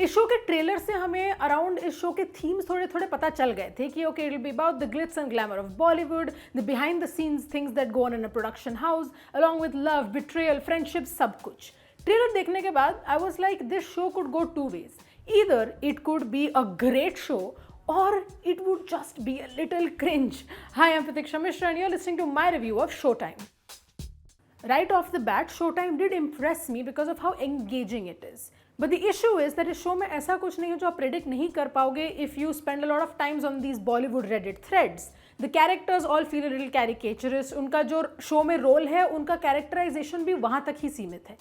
इस शो के ट्रेलर से हमें अराउंड इस शो के थीम्स थोड़े थोड़े पता चल गए थे कि okay it will be about the glitz and glamour of Bollywood, the behind the scenes things that go on in a production house along with love, betrayal, friendship, सब कुछ। ट्रेलर देखने के बाद I was like this show could go two ways, either it could be a great show or it would just be a little cringe. Hi, I'm Pratiksha Mishra and you're listening to my review of Showtime. Right off the bat, Showtime did impress me because of how engaging it is. But the issue is that इस show में ऐसा कुछ नहीं है जो आप predict नहीं कर पाओगे if you spend a lot of times on these Bollywood Reddit threads. The characters all feel a little caricaturous. उनका जो शो में रोल है उनका कैरेक्टराइजेशन भी वहाँ तक ही सीमित है.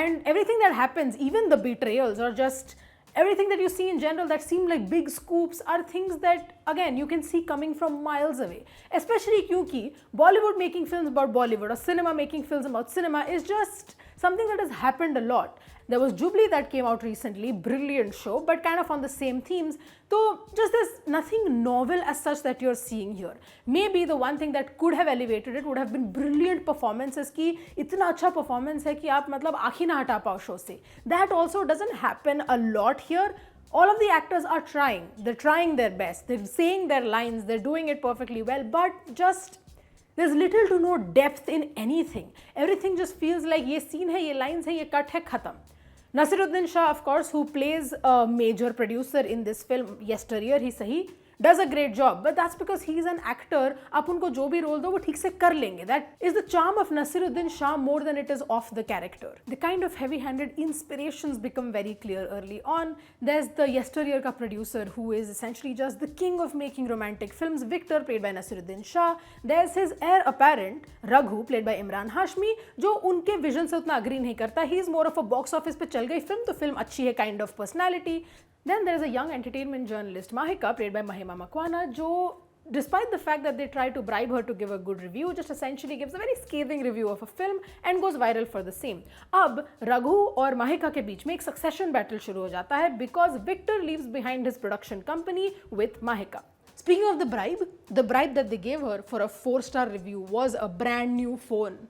And everything that happens, even the betrayals or just everything that you see in general that seem like big scoops are things that again you can see coming from miles away, especially kyunki Bollywood making films about Bollywood or cinema making films about cinema is just something that has happened a lot. There was Jubilee that came out recently, brilliant show, but kind of on the same themes. So just there's nothing novel as such that you're seeing here. Maybe the one thing that could have elevated it would have been brilliant performances ki itna acha performance hai ki aap matlab aankh hi na hata pao show se. That also doesn't happen a lot here. All of the actors are trying. They're trying their best. They're saying their lines. They're doing it perfectly well, but just there's little to no depth in anything. Everything just feels like ye scene hai, ye lines hai, ye cut hai, khatam. Naseeruddin Shah, of course, who plays a major producer in this film yesteryear, he sahi does a great job, but that's because he's an actor. आप उनको जो भी role दो वो ठीक से कर लेंगे. That is the charm of Naseeruddin Shah more than it is of the character. The kind of heavy-handed inspirations become very clear early on. There's the yesteryear ka producer who is essentially just the king of making romantic films, Victor, played by Naseeruddin Shah. There's his heir apparent, Raghu, played by Emraan Hashmi, जो उनके vision से उतना agree नहीं करता. He's more of a box office पे चल गई film तो film अच्छी है kind of personality. Then there is a young entertainment journalist, Mahika, played by Mahima Makwana, jo, despite the fact that they try to bribe her to give a good review, just essentially gives a very scathing review of a film and goes viral for the same. Ab Raghu और Mahika के बीच में एक succession battle शुरू हो जाता है because Victor leaves behind his production company with Mahika. Speaking of the bribe that they gave her for a 4-star review was a brand new phone.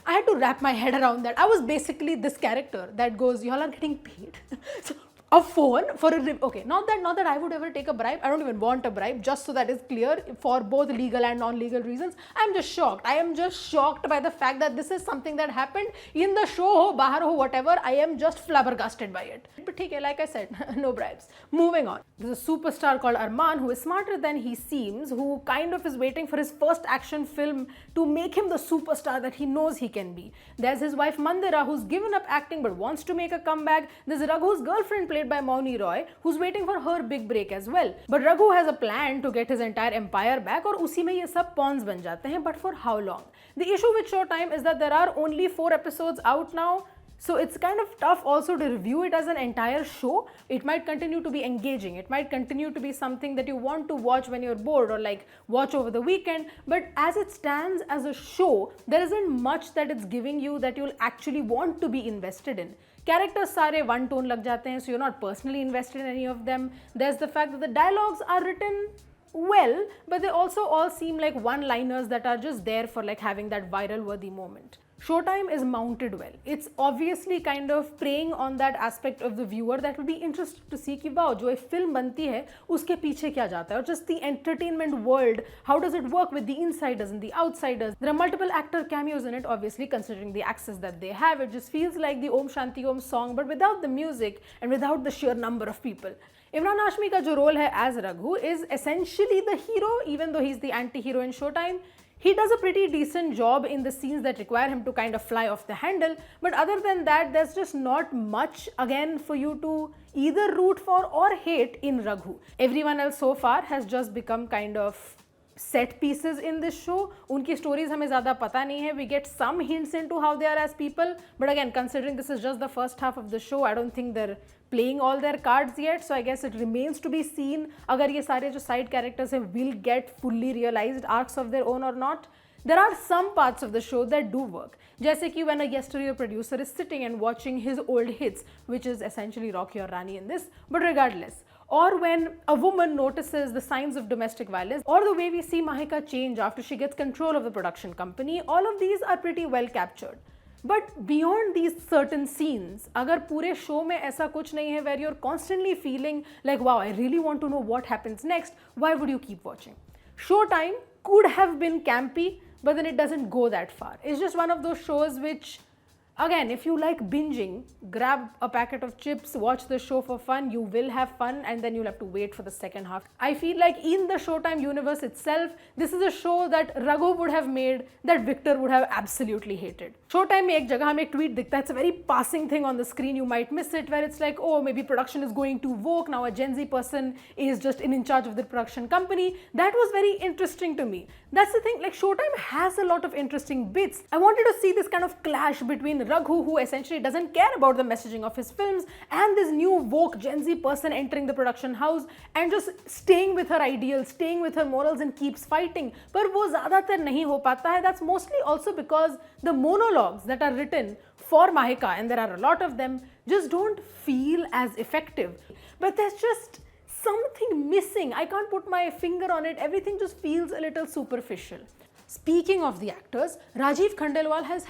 I had to wrap my head around that. I was basically this character that goes, y'all are getting paid. So, a phone for a okay, not that I would ever take a bribe. I don't even want a bribe, just so that is clear for both legal and non-legal reasons. I'm just shocked. I am just shocked by the fact that this is something that happened in the show ho, bahar ho, whatever. I am just flabbergasted by it. But okay, like I said, no bribes. Moving on. There's a superstar called Arman who is smarter than he seems, who kind of is waiting for his first action film to make him the superstar that he knows he can be. There's his wife Mandira who's given up acting but wants to make a comeback. There's Raghu's girlfriend played by Mouni who's waiting for her big break as well. But Raghu has a plan to get his entire empire back और उसी में ये सब pawns बन जाते हैं. But for how long? The issue with Showtime is that there are only 4 episodes out now. So it's kind of tough also to review it as an entire show. It might continue to be engaging. It might continue to be something that you want to watch when you're bored or like watch over the weekend. But as it stands as a show, there isn't much that it's giving you that you'll actually want to be invested in. Characters सारे one tone लग जाते हैं, so you're not personally invested in any of them. There's the fact that the dialogues are written well, but they also all seem like one-liners that are just there for like having that viral-worthy moment. Showtime is mounted well. It's obviously kind of preying on that aspect of the viewer that will be interested to see कि wow, जो एक film बनती है उसके पीछे क्या जाता है, or just the entertainment world, how does it work with the insiders and the outsiders. There are multiple actor cameos in it, obviously, considering the access that they have. It just feels like the Om Shanti Om song, but without the music and without the sheer number of people. Emraan Hashmi का जो role है as Raghu is essentially the hero, even though he's the anti-hero in Showtime. He does a pretty decent job in the scenes that require him to kind of fly off the handle, but other than that, there's just not much again for you to either root for or hate in Raghu. Everyone else so far has just become kind of set pieces in this show. Unki stories हमें ज़्यादा पता नहीं है. We get some hints into how they are as people, but again, considering this is just the first half of the show, I don't think they're playing all their cards yet, so I guess it remains to be seen अगर ये सारे जो side characters हैं will get fully realized arcs of their own or not. There are some parts of the show that do work. जैसे कि when a yesteryear producer is sitting and watching his old hits, which is essentially Rocky or Rani in this, but regardless. Or when a woman notices the signs of domestic violence, or the way we see Mahika change after she gets control of the production company, all of these are pretty well captured. But beyond these certain scenes, अगर पूरे show में ऐसा कुछ नहीं है where you're constantly feeling like, wow, I really want to know what happens next, why would you keep watching? Showtime could have been campy, but then it doesn't go that far. It's just one of those shows which, again, if you like binging, grab a packet of chips, watch the show for fun, you will have fun, and then you'll have to wait for the second half. I feel like in the Showtime universe itself, this is a show that Raghu would have made, that Victor would have absolutely hated. Showtime में एक जगह हमें एक tweet दिखता है, it's a very passing thing on the screen, you might miss it, where it's like, oh, maybe production is going too woke, now a Gen Z person is just in charge of the production company. That was very interesting to me. That's the thing, like Showtime has a lot of interesting bits. I wanted to see this kind of clash between Raghu, who essentially doesn't care about the messaging of his films, and this new woke Gen Z person entering the production house and just staying with her ideals, staying with her morals and keeps fighting. पर वो ज़्यादातर नहीं हो पाता है. That's mostly also because the monologues that are written for Mahika, and there are a lot of them, just don't feel as effective. But there's just something missing. I can't put my finger on it. Everything just feels a little superficial. Speaking of the actors, Rajiv Khandelwal is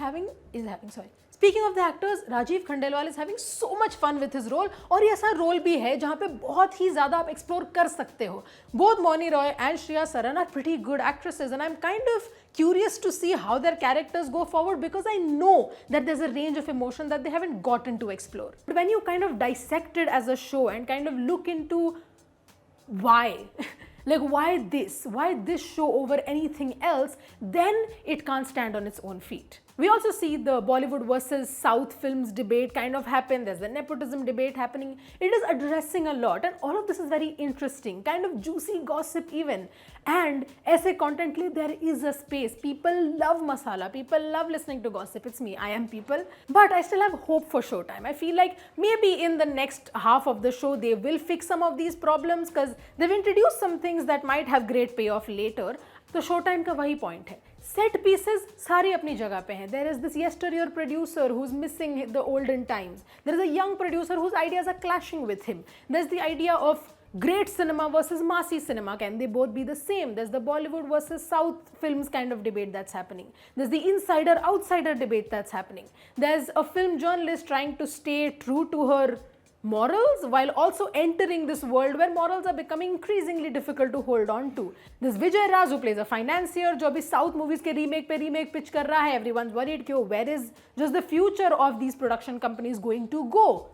having so much fun with his role, और ये ऐसा role भी है जहाँ पे बहुत ही ज़्यादा आप एक्सप्लोर कर सकते हो. Both Mouni Roy and Shreya Saran are pretty good actresses, and I'm kind of curious to see how their characters go forward, because I know that there's a range of emotion that they haven't gotten to explore. But when you kind of dissect it as a show and kind of look into why, like why this show over anything else, then it can't stand on its own feet. We also see the Bollywood versus South films debate kind of happen. There's the nepotism debate happening. It is addressing a lot, and all of this is very interesting, kind of juicy gossip even. And essay contently, there is a space. People love masala. People love listening to gossip. It's me. I am people. But I still have hope for Showtime. I feel like maybe in the next half of the show, they will fix some of these problems, because they've introduced some things that might have great payoff later. तो Showtime का वही point है. Set pieces सारी अपनी जगह पे हैं. There is this yesteryear producer who's missing the olden times. There is a young producer whose ideas are clashing with him. There's the idea of great cinema versus massy cinema. Can they both be the same? There's the Bollywood versus South films kind of debate that's happening. There's the insider-outsider debate that's happening. There's a film journalist trying to stay true to her morals while also entering this world where morals are becoming increasingly difficult to hold on to. This Vijay Raj, who plays a financier, जो अभी South movies के remake pitch कर रहा है. Everyone's worried कि where is just the future of these production companies going to go?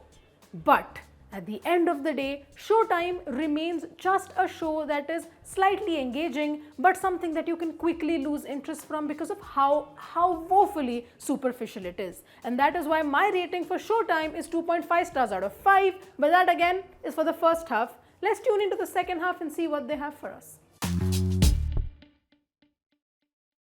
But at the end of the day, Showtime remains just a show that is slightly engaging, but something that you can quickly lose interest from because of how woefully superficial it is. And that is why my rating for Showtime is 2.5 stars out of 5. But that again is for the first half. Let's tune into the second half and see what they have for us.